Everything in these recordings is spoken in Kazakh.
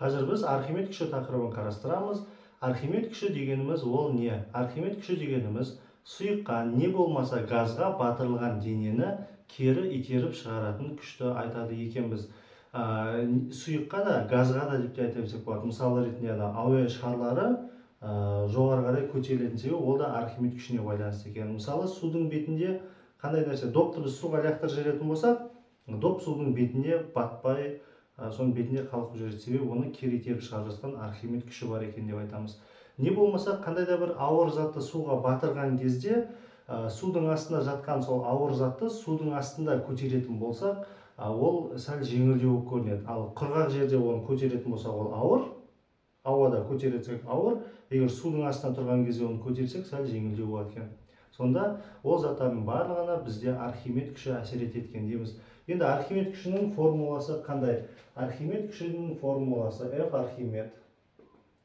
Қазір біз Архимед күші тақырыбын қарастырамыз. Архимед күші дегеніміз ол не? Архимед күші дегеніміз сұйыққа не болмаса газға батырылған денені кері итеріп шығаратын күшті айтады екенбіз. Сұйыққа да газға да деп те айта берсек болады. Мысалы ретінде ауа шарлары жоғары қарай көтерілетін себебі ол да Архимед күшіне байланысты екен. Мысалы судың бетінде қандай нәрсе, допты біз суға лақтырып жіберетін болсақ, доп судың бетінде батпай, соның бетінде қалқып жүреді, себебі оны кері итеріп шығарып жатқан Архимед күші бар екен деп айтамыз. Не болмаса қандай да бір ауыр затты суға батырған кезде судың астында жатқан сол ауыр затты судың астында көтеретін болсақ, ол сәл жеңілдеу көрінеді. Ал құрғақ жерде оны көтеретін болсақ, ол ауыр, ауада көтерсек ауыр, егер судың астында тұрған кезде оны көтерсек, сәл жеңілдеу болады екен. Сонда ол заттардың барлығына бізде Архимед күші әсер еткен дейміз. Енді Архимед күшінің формуласы қандай? Архимед күшінің формуласы F Архимед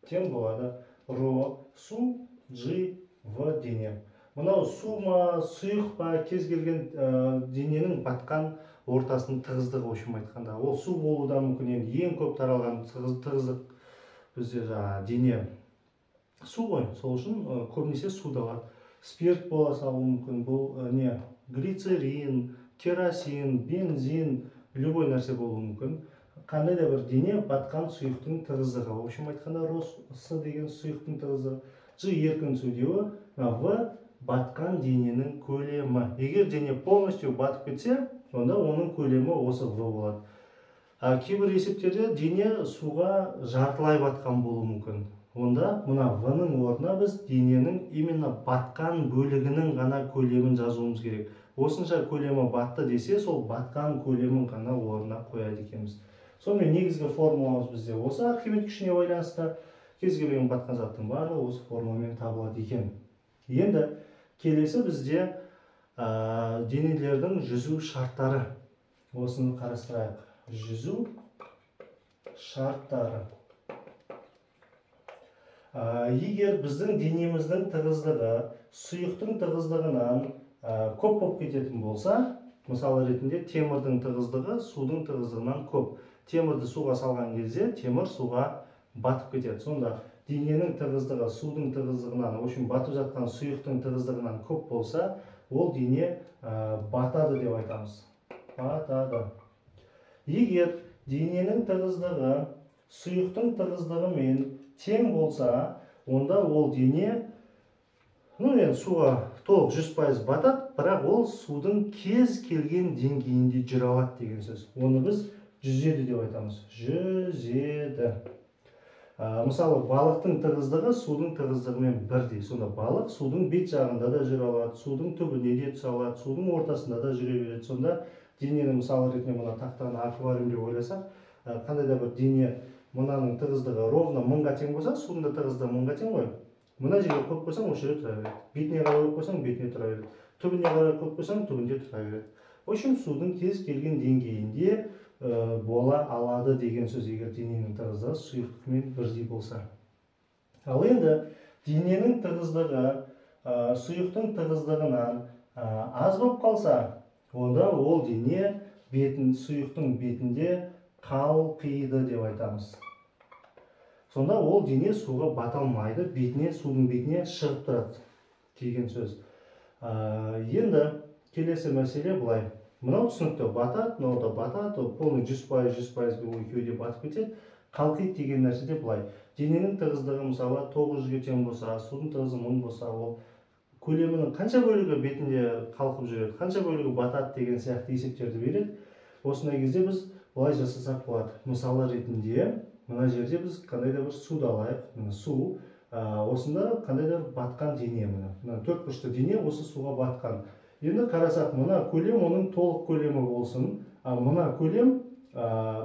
тең болады ρ су G В дене. Мынау су ма, сұйық па, кез келген дененің батқан ортасының тығыздығы, в общем айтқанда. Ол су болуы да мүмкін, енді ең көп таралған тығыздық бізде дене су ғой, сол үшін көбінесе суда бар. Спирт бола салуы мүмкін, бұл не? Глицерин, керосин, бензин, любой нәрсе болуы мүмкін. Қандай да бір дене батқан сұйықтың тығыздығы. В общем айтқанда С деген сұйықтың тығыздығы, G еркін сөйлеуі, В батқан дененің көлемі. Егер дене полностью батып кетсе, онда оның көлемі осы В болады. Кейбір есептерде дене суға жартылай батқан болуы мүмкін. Онда мына В-ның орнына біз дененің именно батқан бөлігінің ғана көлемін жазуымыз керек. Осынша көлемі батты десе, сол батқан көлемін ғана орнына қояды екенбіз. Сонымен негізгі формуламыз бізде осы Архимед күшіне байланысты. Кез келген батқан заттың барлығы осы формуламен табылады екен. Енді келесі бізде денелердің жүзу шарттары. Осыны қарастырайық. Жүзу шарттары. Егер біздің денеміздің тығыздығы сұйықтың тығыздығынан көп болып кететін болса, мысалы ретінде темірдің тығыздығы судың тығыздығынан көп. Темірді суға салған кезде темір суға батып кетеді. Сонда дененің тығыздығы судың тығыздығынан, в общем, батып жатқан сұйықтың тығыздығынан көп болса, ол дене батады деп айтамыз. Батады. Егер дененің тығыздығы сұйықтың тығыздығымен тең болса, онда ол дене суға толық 100% батады, бірақ ол судың кез келген деңгейінде жүре алады деген сөз. Оны біз жүзеді деп айтамыз. Жүзеді. Мысалы, балықтың тығыздығы судың тығыздығымен бірдей. Сонда балық судың бет жағында да жүре алады, судың түбіне де түсе алады, судың ортасында да жүре береді. Сонда дененің мысалы ретінде мына тақтаны аквариум деп ойласақ, қандай да бір дене мынаның тығыздығы ровно 1000-ға тең болса, судың да тығыздығы 1000-ға тең ғой. Мына жерге қойып қойсаң, осы жерде тұра береді. Бетіне қарай қойып қойсаң, бетіне тұра береді. Түбіне қарай қойып қойсаң, түбінде тұра береді. В общем, судың кез келген деңгейінде бола алады деген сөз, егер дененің тығыздығы сұйықтықпен бірдей болса. Ал енді дененің тығыздығы сұйықтың тығыздығынан аз болып қалса, онда ол дене сұйықтың бетінде қалқиды деп айтамыз. Сонда ол дене суға бата алмайды, судың бетіне шығып тұрады деген сөз. Енді келесі мәселе былай. Мынау түсінікті, батады, мынау да батады, полный 100% екеуі батып кетеді. Қалқиды деген нәрседе былай. Дененің тығыздығы мысалы 900-ге тең болса, судың тығыздығы 1000 болса, ол көлемінің қанша бөлігі бетінде қалқып жүреді, қанша бөлігі батады деген сияқты есептерді береді. Осындай кезде біз былай жасасақ болады. Мысалы ретінде, мына жерде біз қандай да бір суды алайық. Су, осында қандай да бір батқан дене. Төрт бұрышты дене осы суға батқан. Енді қарасақ, мына көлем оның толық көлемі болсын. Мына көлем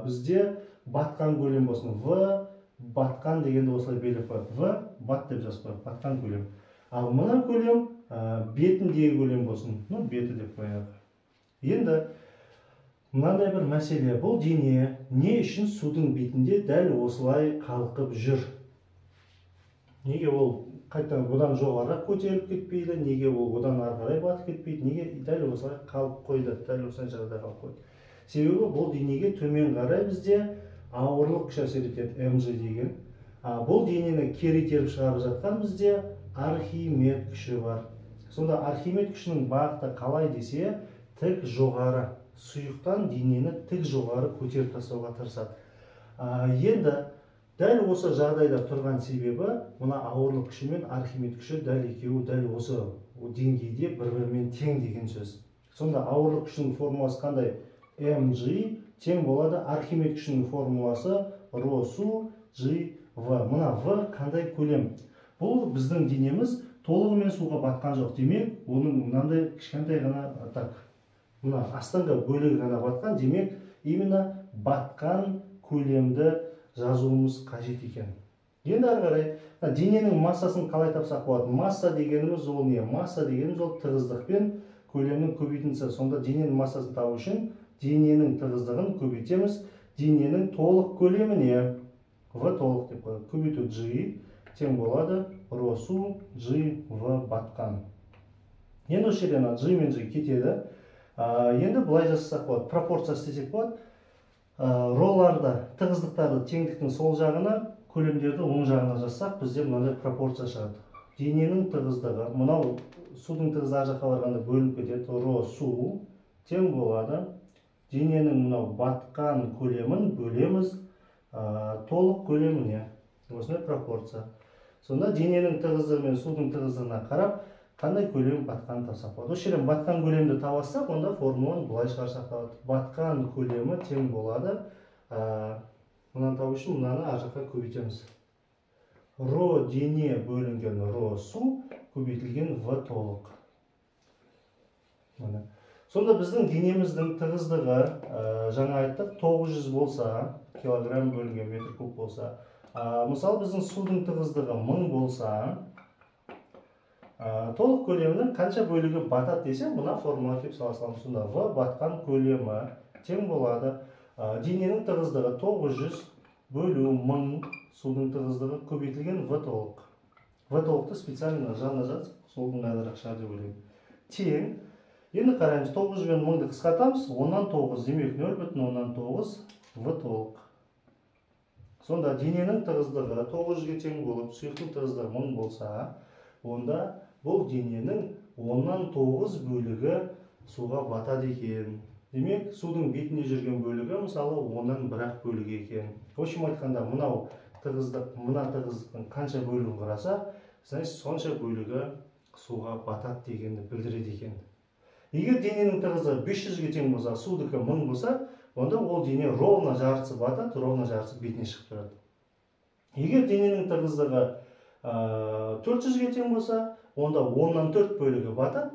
бізде батқан көлем болсын. В батқан дегенді осылай белгілеп қояйық. В бат деп жазып қояйық, батқан көлем. Ал мына көлем бетіндегі көлем болсын. Беті деп қояйық. Енді мынандай бір мәселе, бұл дене не үшін судың бетінде дәл осылай қалқып жүр? Неге ол қайтадан одан жоғарырақ көтеріліп кетпейді, неге ол одан ары қарай батып кетпейді, неге дәл осылай қалып қойды, дәл осылай жағдайда қалып қойды? Себебі бұл денеге төмен қарай бізде ауырлық күші әсер етеді, mg деген. Бұл денені кері итеріп шығарып жатқан бізде Архимед күші бар. Сонда Архимед күшінің бағыты қалай десе, тік жоғары. Сұйықтан денені тік жоғары көтеріп тастауға тырысады. Енді дәл осы жағдайда тұрған себебі, мына ауырлық күші мен Архимед күші дәл екеуі дәл осы деңгейде бір-бірімен тең деген сөз. Сонда ауырлық күшінің формуласы қандай? mg тең болады Архимед күшінің формуласы ρ су g v. Мына v қандай көлем? Бұл біздің денеміз толығымен суға батқан жоқ. Демек, оның мынандай кішкентай ғана мына астыңғы бөлігі ғана батқан. Демек, именно батқан көлемді жазуымыз қажет екен. Енді ары қарай дененің массасын қалай тапсақ болады? Масса дегеніміз ол не? Масса дегеніміз ол тығыздық пен көлемнің көбейтіндісі. Сонда дененің массасын табу үшін дененің тығыздығын көбейтеміз. Дененің толық көлемі не? В толық деп қояды. Көбейту G тең болады ρ су G V батқан. Енді осы жерден G мен G кетеді. Енді былай жасасақ болады. Пропорция істесек болады. Роларды, тығыздықтарды теңдіктің сол жағына, көлемдерді оң жағына жазсақ, бізде мынандай пропорция шығады. Дененің тығыздығы, мынау судың тығыздығы ар жаққа барғанда бөлініп кетеді. Ро су тең болады. Дененің мынау батқан көлемін бөлеміз толық көлеміне. Осындай пропорция. Сонда дененің тығыздығы мен судың тығыздығына қарап, қандай көлем батқанын тапсақ болады. Осы жерден батқан көлемді табасақ, онда формуланы былай шығарсақ болады. Батқан көлемі тең болады. Мынаны табу үшін мынаны ар жаққа көбейтеміз. Ро дене бөлінген ро су көбейтілген в толық. Сонда біздің денеміздің тығыздығы жаңа айттық 900 болса, килограмм бөлінген метр куб болса, мысалы біздің судың тығыздығы 1000 болса, толық көлемінің қанша бөлігі батады десе, мына формула келіп саласалым. Сонда в батқан көлемі тең болады. Дененің тығыздығы 900 бөлу 1000 судың тығыздығы көбейтілген в толық. В толықты специально жағына жазып, сол ыңғайлырақ шығар деп ойлаймын. Тең. Енді қараймыз, 900 мен 1000-ды қысқартамыз, 10-9, демек 0,9 в толық. Сонда дененің тығыздығы 900-ге тең болып, сұйықтың тығыздығы 1000 болса, онда бұл дененің 10-9 бөлігі суға батады екен. Демек, судың бетінде жүрген бөлігі, мысалы, 10-нан 1 бөлігі екен. Общем айтқанда, мынау тығыздық, мына тығыздықтың қанша бөлігін құраса, значит, сонша бөлігі суға батады дегенді білдіреді екен. Егер дененің тығыздығы 500-ге тең болса, судікі 1000 болса, онда ол дене ровно жартысы батады, ровно жартысы бетіне шығып тұрады. Егер дененің тығыздығы 400-ге тең болса, онда 10-нан 4 бөлігі батады,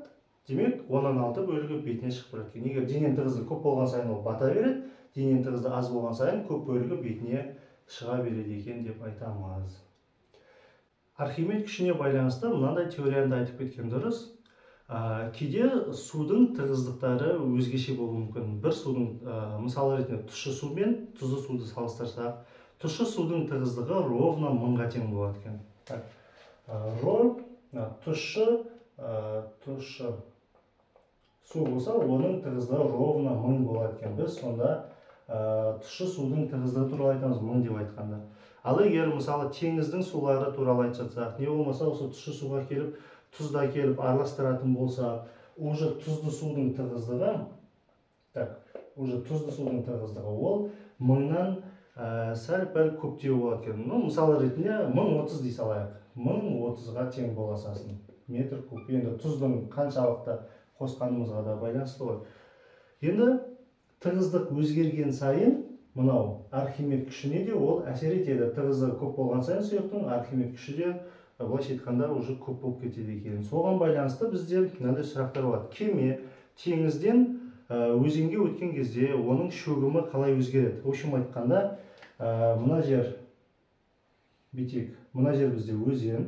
демек 10-нан 6 бөлігі бетіне шығып тұрады екен. Егер дененің тығыздығы көп болған сайын ол бата береді, дененің тығыздығы аз болған сайын көп бөлігі бетіне шыға береді екен деп айтамыз. Архимед күшіне байланысты мынандай теорияны айтып кеткен дұрыс. Кейде судың тығыздықтары өзгеше болуы мүмкін. Бір судың мысалы ретінде тұщы су мен тұзды суды салыстырсақ, тұщы судың тығыздығы ровно 1000-ға тең болады екен. Тұщы су болса, оның тығыздығы ровно 1000 болады екен. Біз сонда тұщы судың тығыздығы туралы айтамыз 1000 деп айтқанда. Ал егер мысалы теңіздің сулары туралы айтып жатсақ, не болмаса осы тұщы суға келіп, тұзда келіп араластыратын болса, уже тұзды судың тығыздығы, ол 1000-нан сәл-пәл көптеу болады екен. Мысалы ретінде 1030 дей салайық. 1030-ға тең боласасын метр куб. Енді тұздың қаншалықты қосқанымызға да байланысты ғой. Енді тығыздық өзгерген сайын, мынау Архимед күшіне де ол әсер етеді. Тығыздығы көп болған сайын сұйықтың Архимед күші де былайша айтқанда уже көп болып кетеді екен. Соған байланысты бізде мынандай сұрақтар болады. Кеме теңізден өзенге өткен кезде оның шөгімі қалай өзгереді? В общем айтқанда, мына жер бетек, мына жер бізде өзен,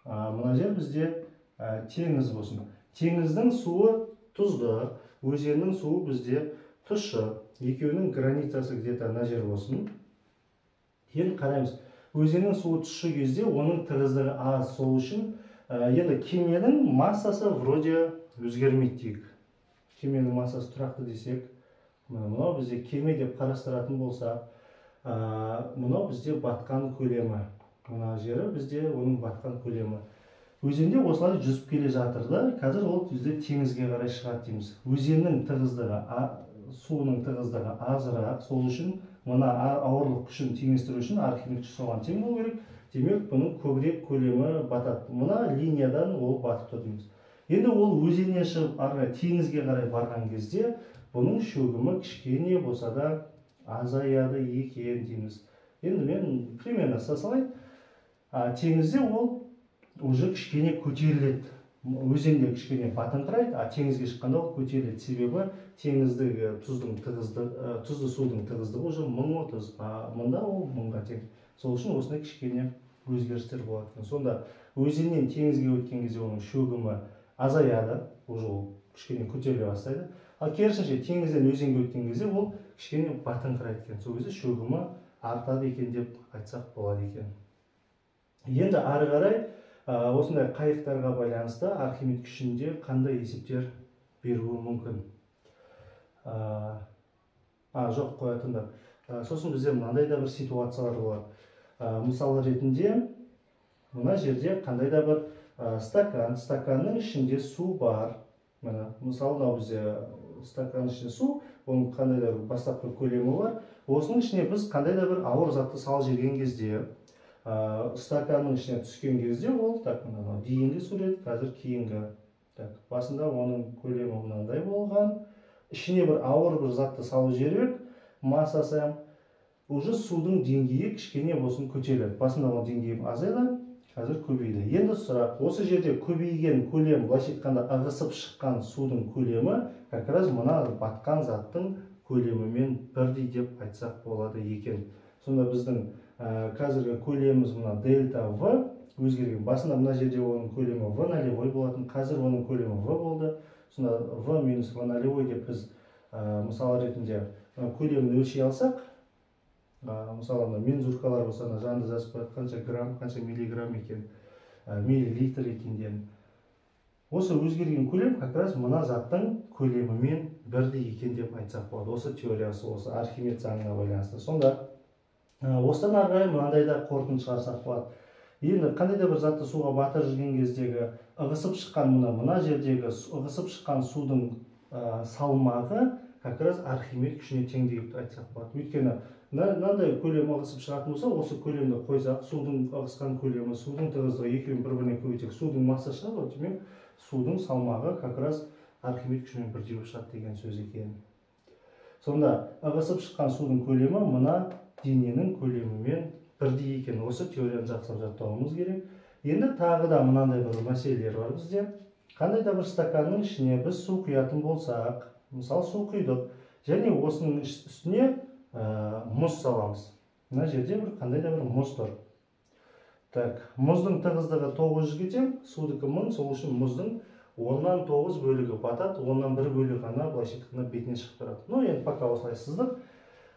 мына жер бізде теңіз болсын. Теңіздің суы тұзды, өзеннің суы бізде тұщы. Екеуінің границасы где-то мына жер болсын. Енді қараймыз. Өзеннің суы тұщы кезде оның тығыздығы аз, сол үшін енді кеменің массасы вроде өзгермейді дейік. Кеменің массасы тұрақты десек, мынау бізде кеме деп қарастыратын болса, мынау бізде батқан көлемі. Мына жері бізде оның батқан көлемі. Өзенде осылай жүзіп келе жатыр да, қазір ол бізде теңізге қарай шығады дейміз. Өзеннің тығыздығы, суының тығыздығы азырақ, сол үшін мына ауырлық күшін теңестіру үшін Архимед күші соған тең болу керек. Демек, бұның көбірек көлемі батады. Мына линиядан ол батып тұр дейміз. Енді ол өзеннен шығып теңізге қарай барған кезде, бұның шөгімі кішкене болса да азаяды екен дейміз. Енді мен примерно салайын. Теңізде ол уже кішкене көтеріледі. Өзенде кішкене батыңқырайды, теңізге шыққанда ол көтеріледі. Себебі теңіздегі тұзды судың тығыздығы уже 1030, мұнда ол 1000-ға тең. Сол үшін осындай кішкене өзгерістер болады. Сонда өзеннен теңізге өткен кезде оның шөгімі азаяды, уже ол кішкене көтеріле бастайды. Ал керісінше теңізден өзенге өткен кезде ол кішкене батыңқырайды екен. Сол кезде шөгімі артады екен деп айтсақ болады екен. Енді ары қарай осындай қайықтарға байланысты Архимед күшінде қандай есептер беруі мүмкін? Жоқ, қоятындар. Сосын бізде мынандай да бір ситуациялар болады. Мысалы ретінде, мына жерде қандай да бір стаканның ішінде су бар. Мысалы, бізде стаканның ішінде су, оның қандай да бір бастапқы көлемі бар. Осының ішіне біз қандай да бір ауыр затты салып жіберген кезде, стаканның ішіне түскен кезде ол дейінгі сурет, қазір кейінгі. Басында оның көлемі мынандай болған. Ішіне бір ауыр бір затты салып жіберіп, массасы уже судың деңгейі кішкене болсын көтеріледі. Басында оның деңгейі азайды, қазір көбейді. Енді сұрақ, осы жерде көбейген көлем, былайша айтқанда ығысып шыққан судың көлемі как раз мына батқан заттың көлемімен бірдей деп айтсақ болады екен. Сонда біздің қазіргі көлеміміз мына дельта В өзгерген. Басында мына жерде оның көлемі В нолевой болатын, қазір оның көлемі В болды. Сонда В минус В нолевой деп біз мысалы ретінде көлемін өлшей алсақ, мысалы мензуркалар болса, жанды жазып қояды, қанша грамм, қанша миллиграмм екен, миллилитр екенден. Осы өзгерген көлем как раз мына заттың көлемімен бірдей екен деп айтсақ болады. Осы теориясы, осы Архимед заңына байланысты. Сонда осыдан ары қарай мынандай да қорытынды шығарсақ болады. Енді қандай да бір затты суға батырып жүрген кездегі ығысып шыққан мына жердегі ығысып шыққан судың салмағы как раз Архимед күшіне тең деп айтсақ болады. Өйткені мынандай көлем ығысып шығатын болса, осы көлемді қойсақ, судың ығысқан көлемі, судың тығыздығы екеуін бір-біріне көбейтсек, судың массасы шығады, демек судың салмағы как раз Архимед күшімен бірдей шығады деген сөз екен. Сонда ығысып шыққан судың көлемі мына дененің көлемімен бірдей екен. Осы теорияны жақсылап жаттауымыз керек. Енді тағы да мынандай бір мәселелер бар бізде. Қандай да бір стаканның ішіне біз су құятын болсақ, мысалы су құйдық, және осының үстіне мұз саламыз. Мына жерде бір қандай да бір мұз тұр. Мұздың тығыздығы 900-ге тең, судікі 1000, сол үшін мұздың 10-нан 9 бөлігі батады, 10-нан 1 бөлігі ғана былайша айтқанда бетіне шығып тұрады. Енді пока осылай сыздық.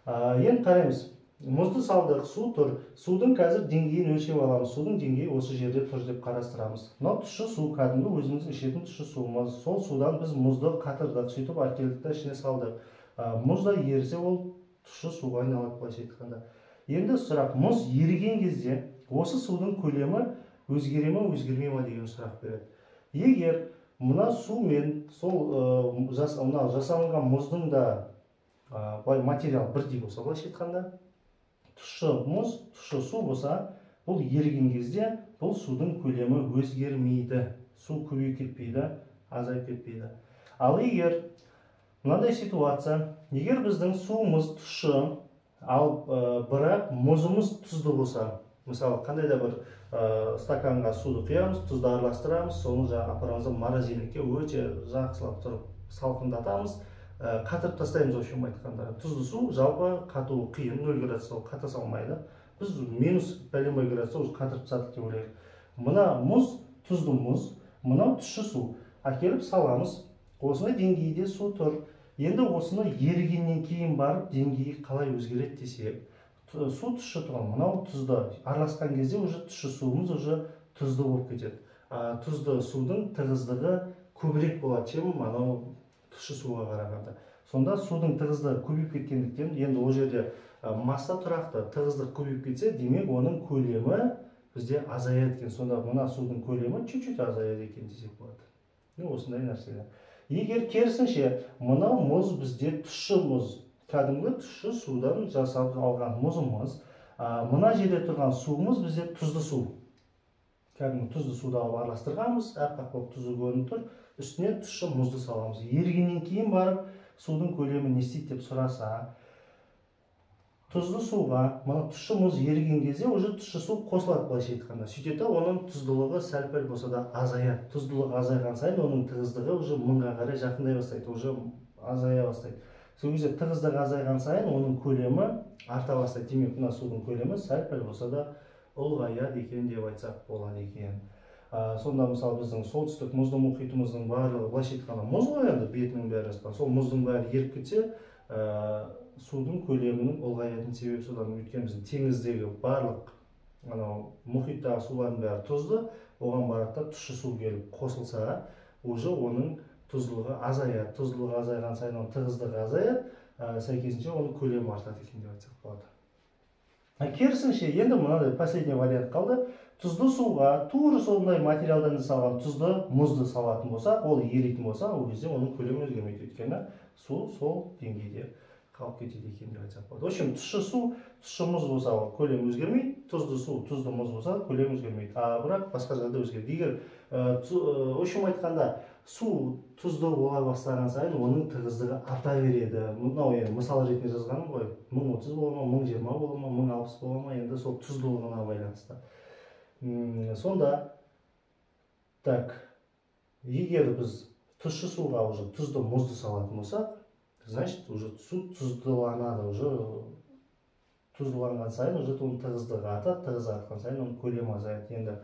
Енді қараймыз. Мұзды салдық, су тұр. Судың қазір деңгейін өлшеп аламыз. Судың деңгейі осы жерде тұр деп қарастырамыз. Мынау тұщы су, кәдімгі өзіміздің ішетін тұщы суымыз. Сол судан біз мұзды қатырдық, сөйтіп әкелдік та ішіне салдық. Мұз да ерісе, ол тұщы суға айналады, былайша айтқанда. Енді сұрақ, мұз еріген кезде осы судың көлемі өзгере ме, өзгермей ме деген сұрақ береді. Егер мына су мен сол жасалынған мұздың да материал бірдей болса, былайша айтқанда, тұщы мұз, тұщы су болса, бұл еріген кезде бұл судың көлемі өзгермейді. Су көбейіп кетпейді, азайып кетпейді. Ал егер мынандай ситуация, егер біздің суымыз тұщы, ал бірақ мұзымыз тұзды болса, мысалы қандай да бір стаканға суды құямыз, тұзды араластырамыз, соны апарамыз морозильникке өте жақсылап тұрып салқындатамыз, қатырып тастаймыз, общем айтқанда. Тұзды су жалпы қатуы қиын, 0 градусқа қата салмайды. Біз минус бәленбай градусқа уже қатырып тастадық деп ойлайық. Мына мұз, тұзды мұз, мынау тұщы су. Әкеліп саламыз, осындай деңгейде су тұр. Енді осыны ерігеннен кейін барып деңгейі қалай өзгереді десек, су тұщы тұрған, мынау тұзды араласқан кезде уже тұщы суымыз уже тұзды болып кетеді. Тұзды судың тығыздығы көбірек болады, чем анау тұщы суға қарағанда. Сонда судың тығыздығы көбейіп кеткендіктен, енді ол жерде масса тұрақты, тығыздық көбейіп кетсе, демек оның көлемі бізде азаяды екен. Сонда мына судың көлемі чуть-чуть азаяды екен десек болады. Осындай нәрселер. Егер керісінше, мынау мұз бізде тұщы мұз, кәдімгі тұщы судан жасап алған мұзымыз, мына жерде тұрған суымыз бізде тұзды су. Кәдімгі тұзды суды алып араластырғанбыз, аппақ болып тұзы көрініп тұр, үстіне тұщы мұзды саламыз. Ерігеннен кейін барып судың көлемі не істейді деп сұраса, тұзды суға мына тұщы мұз еріген кезде уже тұщы су қосылады, былайша айтқанда. Сөйтеді, оның тұздылығы сәл-пәл болса да азаяды. Тұздылығы азайған сайын оның тығыздығы уже 1000-ға қарай жақындай бастайды, уже азая бастайды. Сол кезде тығыздығы азайған сайын оның көлемі арта бастайды. Демек, мына судың көлемі сәл-пәл болса да ұлғаяды екен деп айтсақ болады екен. Сонда мысалы біздің солтүстік мұзды мұхитымыздың барлығы, былайша айтқанда, мұз ғой енді, бетінің бәрі жатқан. Сол мұздың бәрі еріп кетсе, судың көлемінің ұлғаятын себебі содан. Өйткені біздің теңіздегі барлық мұхиттағы сулардың бәрі тұзды, оған барақта тұщы су келіп қосылса, уже оның тұздылығы азаяды. Тұздылығы азайған сайын оның тығыздығы азаяды, сәйкесінше оның көлемі артады екен деп айтсақ болады. Керісінше, енді мынадай последний вариант қалды. Тұзды суға тура сондай материалдан жасалған тұзды мұзды салатын болсақ, ол еритін болса, ол кезде оның көлемі өзгермейді. Өйткені су сол деңгейде қалып кетеді екен деп айтсақ болады. В общем, тұщы су, тұщы мұз болса, көлем өзгермейді, тұзды су, тұзды мұз болса, көлем өзгермейді. Бірақ басқа жағдайда өзгереді. Егер, в общем айтқанда, су тұзды бола бастаған сайын оның тығыздығы арта береді. Мынау енді мысал ретінде жазғаным ғой. 1030 бола ма, 1020 бола ма, 1060 бола ма, енді сол тұздылығына байланысты. Сонда, так, егер біз тұщы суға уже тұзды мұзды салатын болсақ, значит, уже су тұздыланады, уже тұздыланған сайын уже оның тығыздығы артады, тығыздығы артқан сайын оның көлемі азаяды. Енді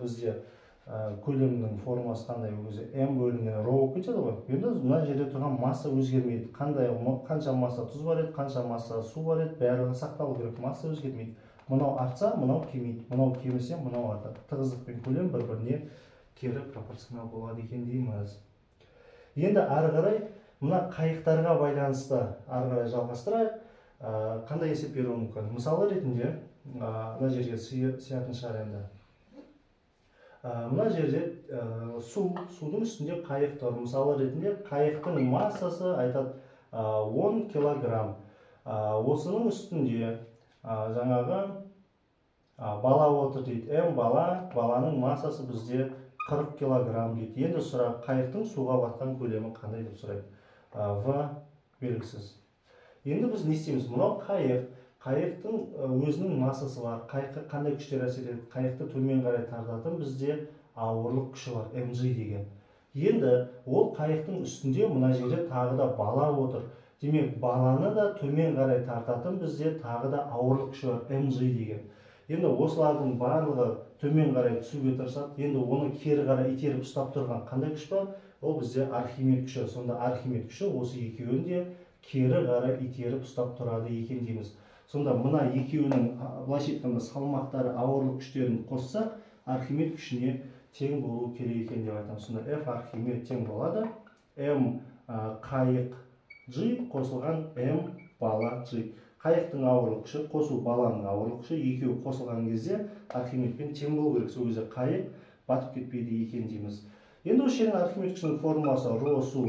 бізде көлемнің формасы қандай, өзі m бөлінген ρ болып кетеді ғой. Енді мына жерде тұрған масса өзгермейді. Қанша масса тұз бар еді, қанша масса су бар еді, барлығы сақталу керек. Масса өзгермейді. Мынау артса, мынау кемейді. Мынау кемісе, мынау артады. Тығыздық пен көлем бір-біріне кері пропорционал болады екен дейміз. Енді ары қарай мына қайықтарға байланысты ары қарай жалғастырайық. Қандай есеп беруі мүмкін? Мысалы ретінде, мына жерге сиятын шығар енді. Мына жерде судың үстінде қайық тұр. Мысалы ретінде қайықтың массасы айтады 10 килограмм. Осының үстінде жаңағы бала отыр дейді. М бала, баланың массасы бізде 40 килограмм дейді. Енді сұрақ, қайықтың суға батқан көлемі қандай деп сұрайды. В белгісіз. Енді біз не істейміз? Мынау қайық. Қайықтың өзінің массасы бар. Қайыққа қандай күштер әсер етеді? Қайықты төмен қарай тартатын бізде ауырлық күші бар, mg деген. Енді ол қайықтың үстінде мына жерде тағы да бала отыр. Демек, баланы да төмен қарай тартатын бізде тағы да ауырлық күші бар, mg деген. Енді осылардың барлығы төмен қарай түсуге тырысады. Енді оны кері қарай итеріп ұстап тұрған қандай күш бар? Ол бізде Архимед күші. Сонда Архимед күші осы екеуін де кері қарай итеріп ұстап тұрады екен дейміз. Сонда мына екеуінің былайша айтқанда салмақтары, ауырлық күштерін қоссақ, Архимед күшіне тең болу керек екен деп айтамыз. Сонда F Архимед тең болады. M қайық G қосылған M бала G. Қайықтың ауырлық күші қосу баланың ауырлық күші екеуі қосылған кезде Архимедпен тең болу керек. Сол кезде қайық батып кетпейді екен дейміз. Енді осы жердің Архимед күшінің формуласы ρ су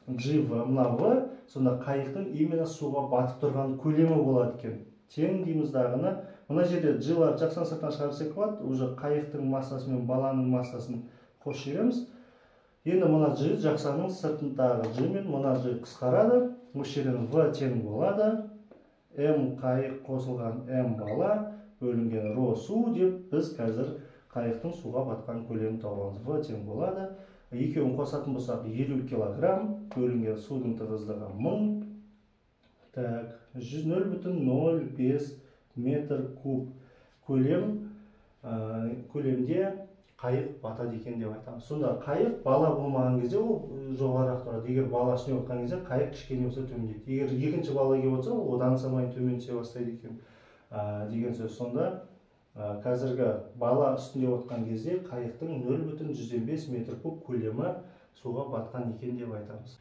G в мына V, сонда қайықтың именно суға батып тұрған көлемі болады екен. Тең дейміз дағыны. Мына жерде G-лар жақсан сыртынан шығарсақ болады, уже қайықтың массасы мен баланың массасын қосып жібереміз. Енді мына G жақсанның сыртындағы G мен мына G қысқарады. Осы жерден V тең болады. M қайық қосылған M бала бөлінген ρ су деп біз қазір қайықтың суға батқан көлемін табамыз. V тең болады. Екеуін қосатын болсақ 50 килограмм бөлінген судың тығыздығы 1000. Так, 0,05 метр куб көлемде қайық батады екен деп айтамыз. Сонда қайық бала болмаған кезде ол жоғарырақ тұрады. Егер бала үстіне отқан кезде қайық кішкене болса төмендейді. Егер екінші бала келіп отса, ол одан самайын төмен түсе бастайды екен деген сөз. Сонда қазіргі бала үстінде отқан кезде қайықтың 0,105 метр куб көлемі суға батқан екен деп айтамыз.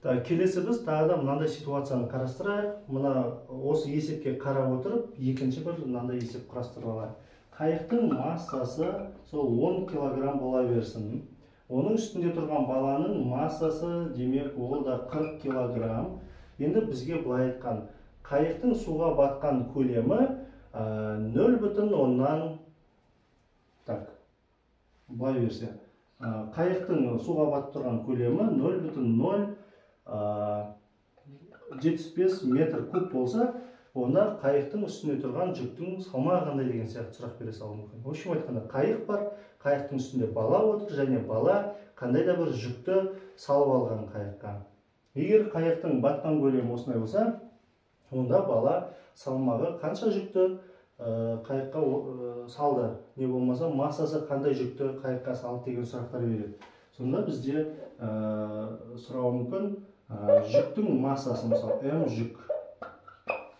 Келесі біз тағы да мынандай ситуацияны қарастырайық. Мына осы есепке қарап отырып, екінші бір мынандай есеп құрастырып алайық. Қайықтың массасы сол 10 килограмм бола берсін. Оның үстінде тұрған баланың массасы, демек, ол да 40 килограмм. Енді бізге былай айтқан, қайықтың суға батқан көлемі 0,10 былай берсе, қайықтың суға батып тұрған көлемі 0,075 метр куб болса, онда қайықтың үстінде тұрған жүктің салмағы қандай деген сияқты сұрақ бере салуы мүмкін. В общем айтқанда, қайық бар, қайықтың үстінде бала отыр, және бала қандай да бір жүкті салып алған қайыққа. Егер қайықтың батқан көлемі осындай болса, онда бала салмағы қанша жүкті қайыққа салды, не болмаса массасы қандай жүкті қайыққа салды деген сұрақтар береді. Сонда бізде сұрауы мүмкін жүктің массасы, мысалы М жүк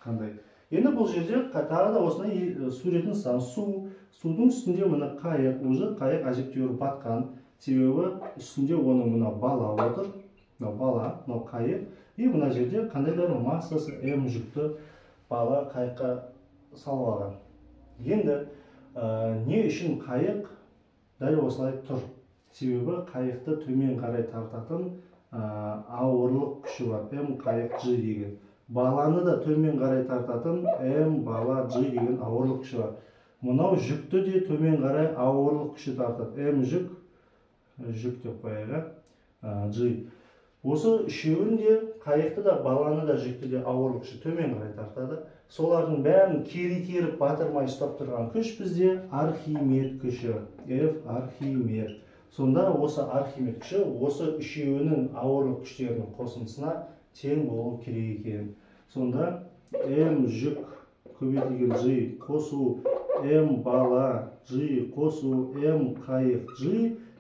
қандай. Енді бұл жерде тағы да осындай суретін салсам, судың үстінде мына қайық, уже қайық әжептәуір батқан, себебі үстінде оның мына бала отыр, бала, мына қайық, и мына жерде қандай да массасы М жүкті бала қайыққа салып алған. Енді не үшін қайық дәл осылай тұр? Себебі қайықты төмен қарай тартатын ауырлық күші бар, М қайық G деген. Баланы да төмен қарай тартатын М бала G деген ауырлық күші бар. Мынау жүкті де төмен қарай ауырлық күші тартады. М жүк деп қояйық, G. Осы үшеуін де, қайықты да, баланы да, жүкті де ауырлық күші төмен қарай тартады. Солардың бәрін кері-керіп батырмай ұстап тұрған күш бізде Архимед күші. F Архимед. Сонда осы Архимед күші осы үшеуінің ауырлық күштерінің қосындысына тең болу керек екен. Сонда М жүк көбейтілген G қосу М бала G қосу М қайық G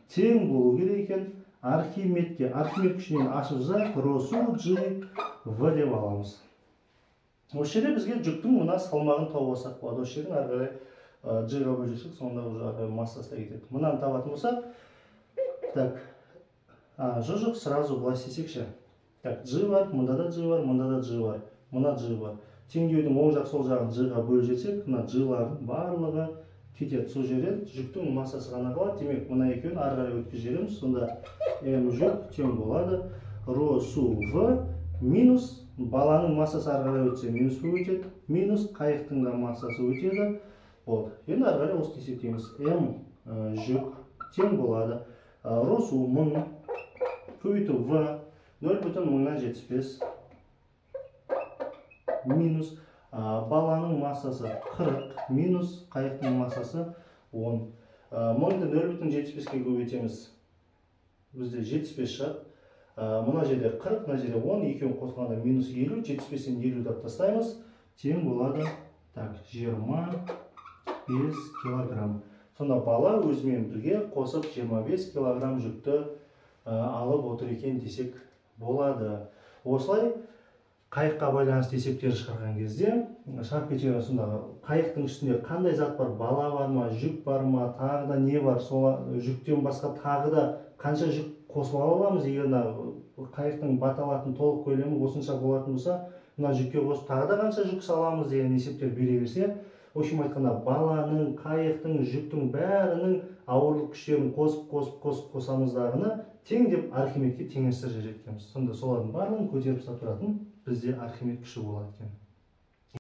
тең болу керек екен Архимедке. Архимед күшінен ашып жазайық, росу G В деп аламыз. Осы жерде бізге жүктің мына салмағын тауып алсақ болады. Осы жердің ары қарай G-ға бөлсек, сонда уже массасы да кетеді. Мынаны табатын болсақ, жоқ, сразу былай істесекші. G бар, мұнда да G бар, мұнда да G бар, мына G бар. Теңдеудің оң жақ сол жағын G-ға бөлсек, мына G-лардың барлығы кетеді. Сол жерден жүктің массасы ғана қалады. Демек, мына екеуін ары қарай өткіземіз. Сонда М жүк тең болады Ро су В минус баланың массасы ары қарай өтсе минус В өтеді, минус қайықтың да массасы өтеді. Болды. Енді ары қарай осыны есептейміз. М жүк тең болады Ро су 1000 көбейту В 0,1075 минус баланың массасы 40 минус қайықтың массасы 10. 1000-ды 0,75-ке көбейтеміз. Бізде 75 шығады. Мына жерде 40, мына жерде 10, екеуін қосқанда минус 50, 75-тен 50 деп тастаймыз. Тең болады 25 килограмм. Сонда бала өзімен бірге қосып 25 килограмм жүкті алып отыр екен десек болады. Осылай қайыққа байланысты есептер шығарған кезде шарпы теориясындағы қайықтың үстінде қандай зат бар, бала бар ма, жүк бар ма, тағы да не бар, сол жүктен басқа тағы да қанша жүк қосып ала аламыз. Егер қайықтың бата алатын толық көлемі осынша болатын болса, мына жүкке қосып тағы да қанша жүк саламыз деген есептер бере берсе, в общем айтқанда баланың, қайықтың, жүктің бәрінің ауырлық күштерін қосамыздағыны тең деп Архимедке теңестіріп жеткенбіз. Сонда солардың барлығын көтеріп ұстап тұратын бізде Архимед күші болады екен.